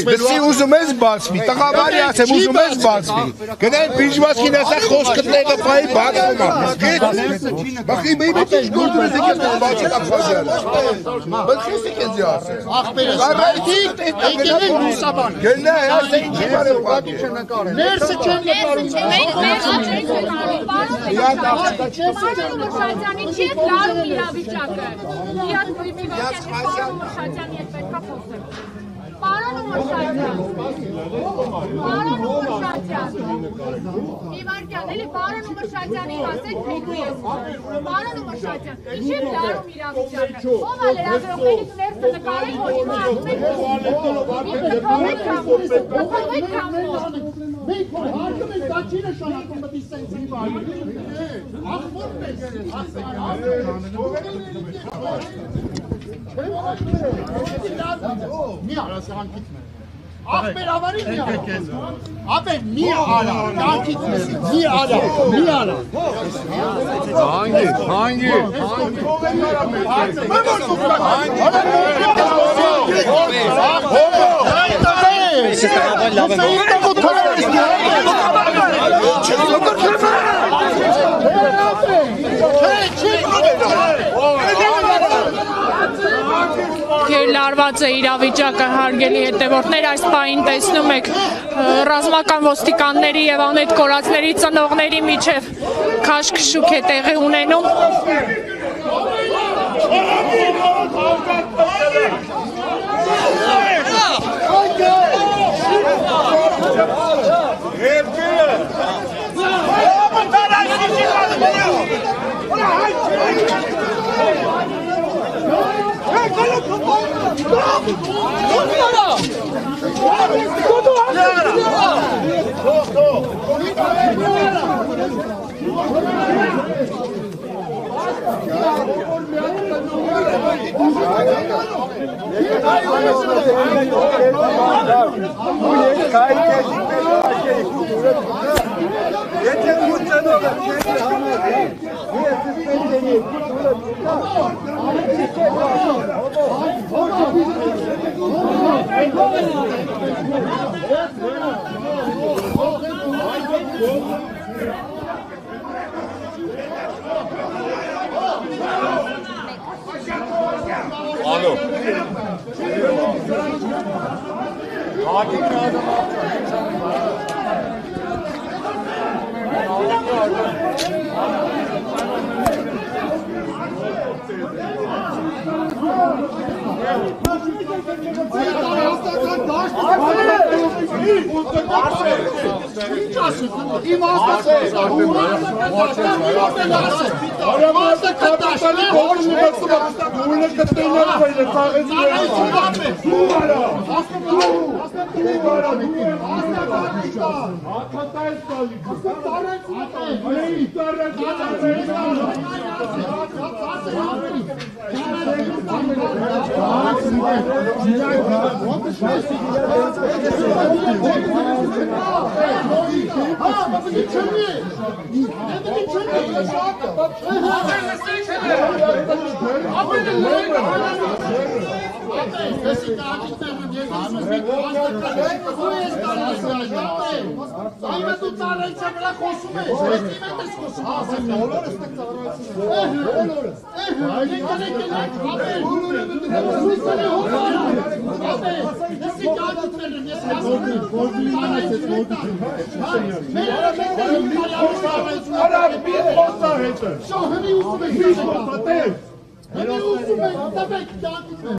Բսի ուզում ես բացվի, տղավարի ասեմ ուզում ես բացվի, գնային բիժվածքին ասա խոսքտները պայի բացվում բախի մեի մեծ ինչ գործում ես եկես նոն բացի կապխազյան բլխես եկես ասեմ եկել են լուսաբան գնա ասե ինչի բարև պատիվ ներսը չեն նկարում Շատյանի չի է լարում իրավիճակը Իատ Պարոն Մրշատյանի հետ պետք է խոսել Պարոն Մրշատյան Իվարկյան, էլի Պարոն Մրշատյանի ասեք մեկու ես Պարոն Մրշատյան, ինչի է լարում իրավիճակը Ով է լրագրողներից ներսը նկարել, որ հիմա ասում եք Մենք որ հարկում ենք դա չի նշանակում պետք է սենսի վայրի Ախորդ ես Մի արասանքից մեր Ախպեր ավարի մի արա Ապեր մի արա Կանքից մեր Մի արա Հանգի Լարված է իրավիճակը հարգելի հետևորդներ, այս պահին տեսնում եք ռազմական ոստիկանների եւ անհետ կորածների ծնողների միջև քաշքշուկ է տեղի ունենում։ Alo.